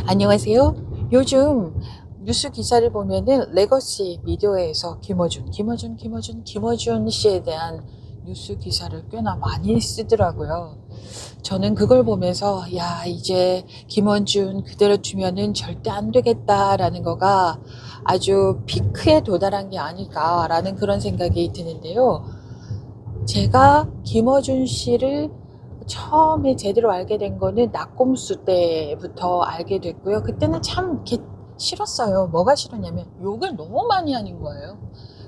안녕하세요. 요즘 뉴스 기사를 보면은 레거시 미디어에서 김어준 씨에 대한 뉴스 기사를 꽤나 많이 쓰더라고요. 저는 그걸 보면서 야, 이제 김어준 그대로 두면은 절대 안 되겠다라는 거가 아주 피크에 도달한 게 아닐까라는 그런 생각이 드는데요. 제가 김어준 씨를 처음에 제대로 알게 된 거는 낙곰수 때부터 알게 됐고요. 그때는 참 이렇게 싫었어요. 뭐가 싫었냐면 욕을 너무 많이 하는 거예요.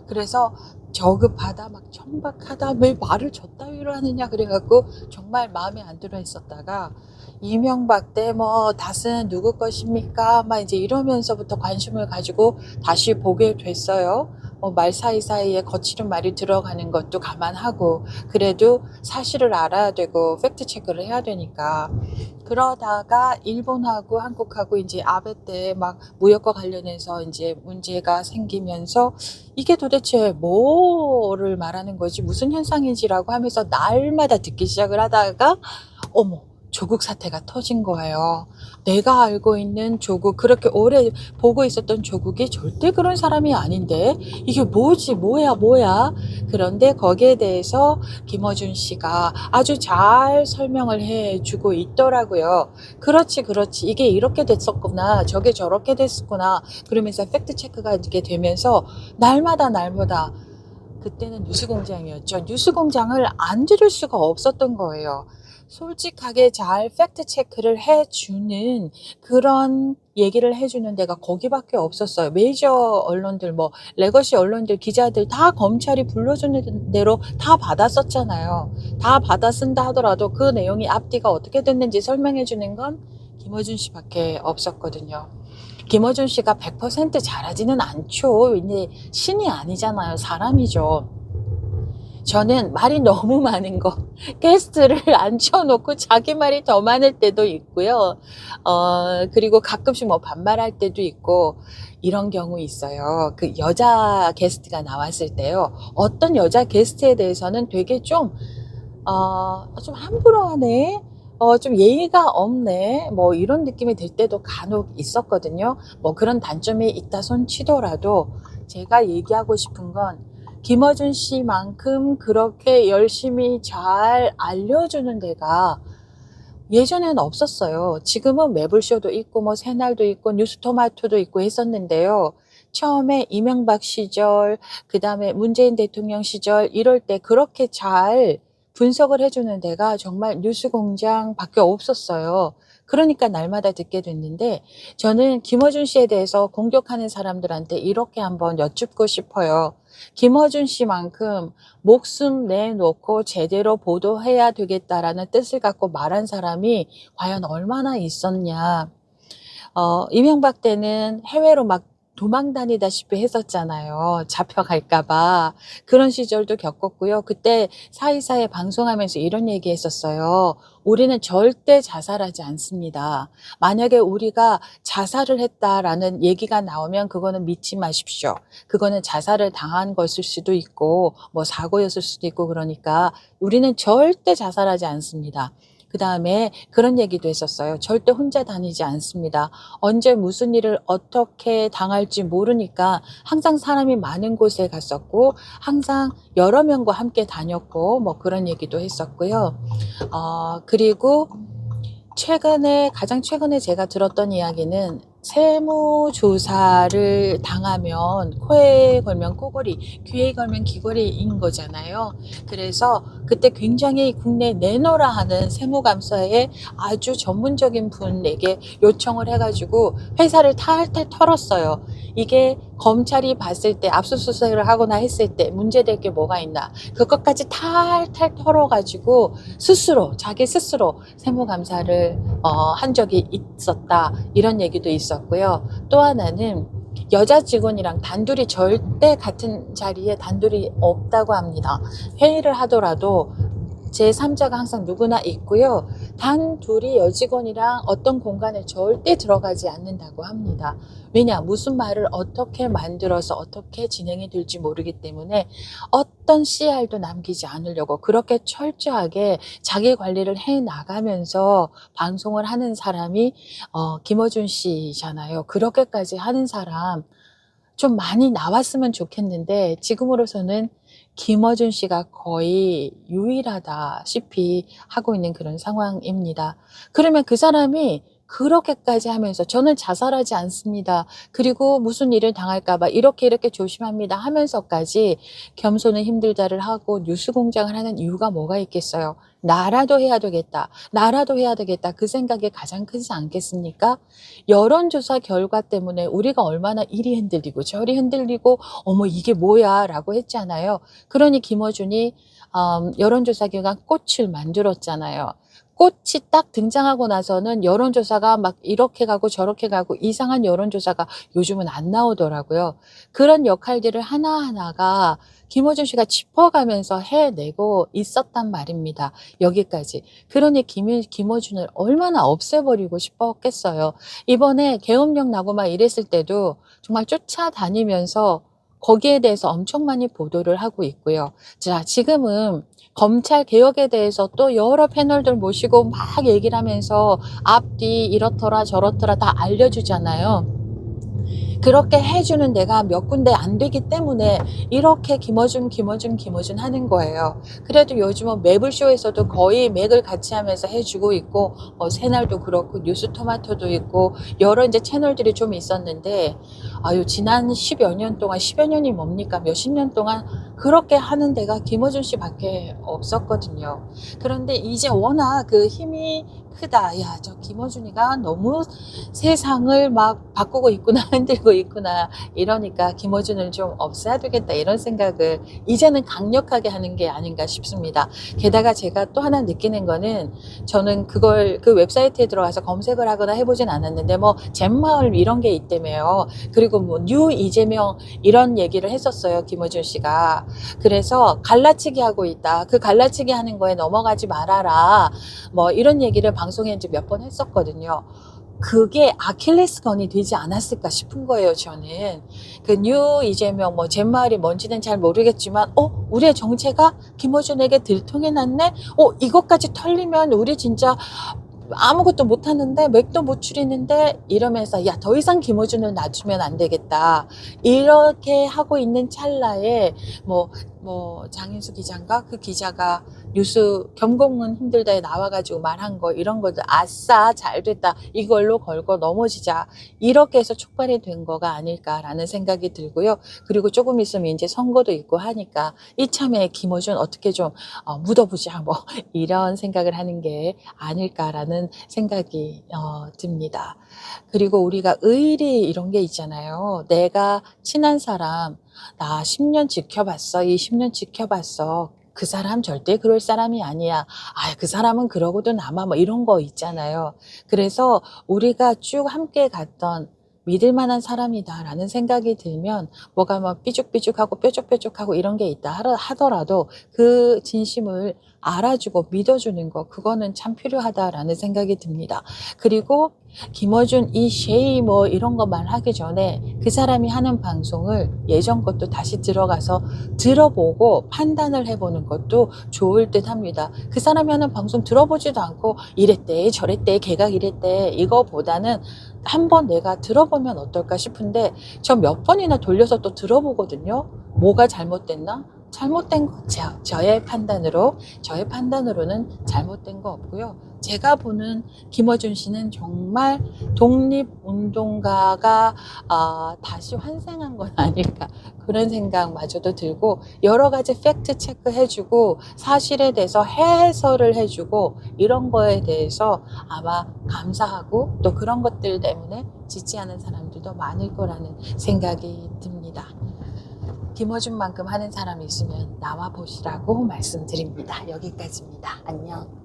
그래서 저급하다, 막 천박하다, 왜 말을 저따위로 하느냐 그래갖고 정말 마음에 안 들어 했었다가 이명박 때 뭐 다스는 누구 것입니까? 막 이제 이러면서부터 관심을 가지고 다시 보게 됐어요. 말 사이사이에 거칠은 말이 들어가는 것도 감안하고 그래도 사실을 알아야 되고 팩트 체크를 해야 되니까. 그러다가 일본하고 한국하고 이제 아베 때 막 무역과 관련해서 이제 문제가 생기면서 이게 도대체 뭐를 말하는 거지, 무슨 현상인지라고 하면서 날마다 듣기 시작을 하다가 어머, 조국 사태가 터진 거예요. 내가 알고 있는 조국, 그렇게 오래 보고 있었던 조국이 절대 그런 사람이 아닌데 이게 뭐지, 뭐야. 그런데 거기에 대해서 김어준 씨가 아주 잘 설명을 해주고 있더라고요. 그렇지, 이게 이렇게 됐었구나, 저게 저렇게 됐었구나, 그러면서 팩트 체크가 이렇게 되면서 날마다 그때는 뉴스공장이었죠. 뉴스공장을 안 들을 수가 없었던 거예요. 솔직하게 잘 팩트 체크를 해주는 그런 얘기를 해주는 데가 거기밖에 없었어요. 메이저 언론들, 뭐 레거시 언론들, 기자들 다 검찰이 불러주는 대로 다 받았었잖아요. 다 받아 쓴다 하더라도 그 내용이 앞뒤가 어떻게 됐는지 설명해 주는 건 김어준 씨밖에 없었거든요. 김어준 씨가 100% 잘하지는 않죠. 이제 신이 아니잖아요. 사람이죠. 저는 말이 너무 많은 거, 게스트를 앉혀놓고 자기 말이 더 많을 때도 있고요. 그리고 가끔씩 뭐 반말할 때도 있고, 이런 경우 있어요. 그 여자 게스트가 나왔을 때요. 어떤 여자 게스트에 대해서는 되게 좀 함부로 하네? 좀 예의가 없네? 뭐 이런 느낌이 들 때도 간혹 있었거든요. 뭐 그런 단점이 있다 손 치더라도 제가 얘기하고 싶은 건 김어준 씨만큼 그렇게 열심히 잘 알려주는 데가 예전에는 없었어요. 지금은 매불쇼도 있고 뭐 새날도 있고 뉴스토마토도 있고 했었는데요. 처음에 이명박 시절, 그다음에 문재인 대통령 시절 이럴 때 그렇게 잘 분석을 해주는 데가 정말 뉴스공장밖에 없었어요. 그러니까 날마다 듣게 됐는데 저는 김어준 씨에 대해서 공격하는 사람들한테 이렇게 한번 여쭙고 싶어요. 김어준 씨만큼 목숨 내놓고 제대로 보도해야 되겠다라는 뜻을 갖고 말한 사람이 과연 얼마나 있었냐. 이명박 때는 해외로 막 도망 다니다시피 했었잖아요. 잡혀갈까봐. 그런 시절도 겪었고요. 그때 사이사이 방송하면서 이런 얘기 했었어요. 우리는 절대 자살하지 않습니다. 만약에 우리가 자살을 했다라는 얘기가 나오면 그거는 믿지 마십시오. 그거는 자살을 당한 것일 수도 있고, 뭐 사고였을 수도 있고, 그러니까 우리는 절대 자살하지 않습니다. 그 다음에 그런 얘기도 했었어요. 절대 혼자 다니지 않습니다. 언제 무슨 일을 어떻게 당할지 모르니까 항상 사람이 많은 곳에 갔었고 항상 여러 명과 함께 다녔고 뭐 그런 얘기도 했었고요. 그리고 가장 최근에 제가 들었던 이야기는 세무조사를 당하면 코에 걸면 코골이, 귀에 걸면 귀걸이인 거잖아요. 그래서 그때 굉장히 국내 내노라 하는 세무감사에 아주 전문적인 분에게 요청을 해가지고 회사를 탈탈 털었어요. 이게 검찰이 봤을 때 압수수색을 하거나 했을 때 문제될 게 뭐가 있나, 그것까지 탈탈 털어가지고 자기 스스로 세무감사를 한 적이 있었다, 이런 얘기도 있었고요. 또 하나는 여자 직원이랑 단둘이 절대 같은 자리에 단둘이 없다고 합니다. 회의를 하더라도 제3자가 항상 누구나 있고요. 단 둘이 여직원이랑 어떤 공간에 절대 들어가지 않는다고 합니다. 왜냐? 무슨 말을 어떻게 만들어서 어떻게 진행이 될지 모르기 때문에 어떤 씨알도 남기지 않으려고 그렇게 철저하게 자기 관리를 해 나가면서 방송을 하는 사람이 김어준 씨잖아요. 그렇게까지 하는 사람 좀 많이 나왔으면 좋겠는데 지금으로서는 김어준 씨가 거의 유일하다시피 하고 있는 그런 상황입니다. 그러면 그 사람이 그렇게까지 하면서 "저는 자살하지 않습니다. 그리고 무슨 일을 당할까 봐 이렇게 조심합니다." 하면서까지 겸손은 힘들다를 하고 뉴스 공장을 하는 이유가 뭐가 있겠어요? '나라도 해야 되겠다. 나라도 해야 되겠다.' 그 생각이 가장 크지 않겠습니까? 여론조사 결과 때문에 우리가 얼마나 이리 흔들리고 저리 흔들리고 "어머 이게 뭐야?"라고 했잖아요. 그러니 김어준이 여론조사 기관 꽃을 만들었잖아요. 꽃이 딱 등장하고 나서는 여론조사가 막 이렇게 가고 저렇게 가고 이상한 여론조사가 요즘은 안 나오더라고요. 그런 역할들을 하나하나가 김어준 씨가 짚어가면서 해내고 있었단 말입니다. 여기까지. 그러니 김어준을 얼마나 없애버리고 싶었겠어요. 이번에 계엄령 나고 막 이랬을 때도 정말 쫓아다니면서 거기에 대해서 엄청 많이 보도를 하고 있고요. 자, 지금은 검찰 개혁에 대해서 또 여러 패널들 모시고 막 얘기를 하면서 앞뒤 이렇더라 저렇더라 다 알려주잖아요. 그렇게 해주는 데가 몇 군데 안 되기 때문에 이렇게 김어준 하는 거예요. 그래도 요즘은 매불쇼에서도 거의 맥을 같이 하면서 해주고 있고, 새날도 그렇고, 뉴스토마토도 있고, 여러 이제 채널들이 좀 있었는데, 아유, 지난 10여 년 동안, 10여 년이 뭡니까? 몇십 년 동안 그렇게 하는 데가 김어준 씨밖에 없었거든요. 그런데 이제 워낙 그 힘이 크다. 야, 저 김어준이가 너무 세상을 막 바꾸고 있구나, 흔들고 있구나. 이러니까 김어준을 좀 없애야 되겠다. 이런 생각을 이제는 강력하게 하는 게 아닌가 싶습니다. 게다가 제가 또 하나 느끼는 거는 저는 그걸 그 웹사이트에 들어가서 검색을 하거나 해보진 않았는데 뭐 잼마을 이런 게 있다며요. 그리고 뭐 뉴 이재명 이런 얘기를 했었어요. 김어준 씨가. 그래서 갈라치기 하고 있다. 그 갈라치기 하는 거에 넘어가지 말아라. 뭐 이런 얘기를 방송에 이제 몇 번 했었거든요. 그게 아킬레스건이 되지 않았을까 싶은 거예요, 저는. 그 뉴 이재명 뭐 잼마을이 뭔지는 잘 모르겠지만 우리의 정체가 김어준에게 들통이 났네? 이것까지 털리면 우리 진짜 아무것도 못하는데 맥도 못 추리는데 이러면서 야, 더 이상 김어준을 놔주면 안 되겠다. 이렇게 하고 있는 찰나에 장인수 기자인가? 그 기자가 뉴스 겸공은 힘들다에 나와가지고 말한 거 이런 것들 아싸 잘 됐다 이걸로 걸고 넘어지자 이렇게 해서 촉발이 된 거가 아닐까라는 생각이 들고요. 그리고 조금 있으면 이제 선거도 있고 하니까 이참에 김어준 어떻게 좀 묻어보자 뭐 이런 생각을 하는 게 아닐까라는 생각이 듭니다. 그리고 우리가 의리 이런 게 있잖아요. 내가 친한 사람 나 10년 지켜봤어. 20년 지켜봤어. 그 사람 절대 그럴 사람이 아니야. 그 사람은 그러고도 남아. 뭐 이런 거 있잖아요. 그래서 우리가 쭉 함께 갔던 믿을 만한 사람이다라는 생각이 들면 뭐가 막 삐죽삐죽하고 뾰족뾰족하고 이런 게 있다 하더라도 그 진심을 알아주고 믿어주는 거 그거는 참 필요하다라는 생각이 듭니다. 그리고 김어준 이 쉐이 뭐 이런 거 말하기 전에 그 사람이 하는 방송을 예전 것도 다시 들어가서 들어보고 판단을 해보는 것도 좋을 듯 합니다. 그 사람이 하는 방송 들어보지도 않고 이랬대 저랬대 걔가 이랬대 이거보다는 한번 내가 들어보면 어떨까 싶은데 저 몇 번이나 돌려서 또 들어보거든요. 뭐가 잘못됐나? 잘못된 거 저의 판단으로는 잘못된 거 없고요. 제가 보는 김어준 씨는 정말 독립운동가가 다시 환생한 건 아닐까 그런 생각마저도 들고 여러 가지 팩트 체크해주고 사실에 대해서 해설을 해주고 이런 거에 대해서 아마 감사하고 또 그런 것들 때문에 지지하는 사람들도 많을 거라는 생각이 듭니다. 김어준만큼 하는 사람이 있으면 나와 보시라고 말씀드립니다. 여기까지입니다. 안녕.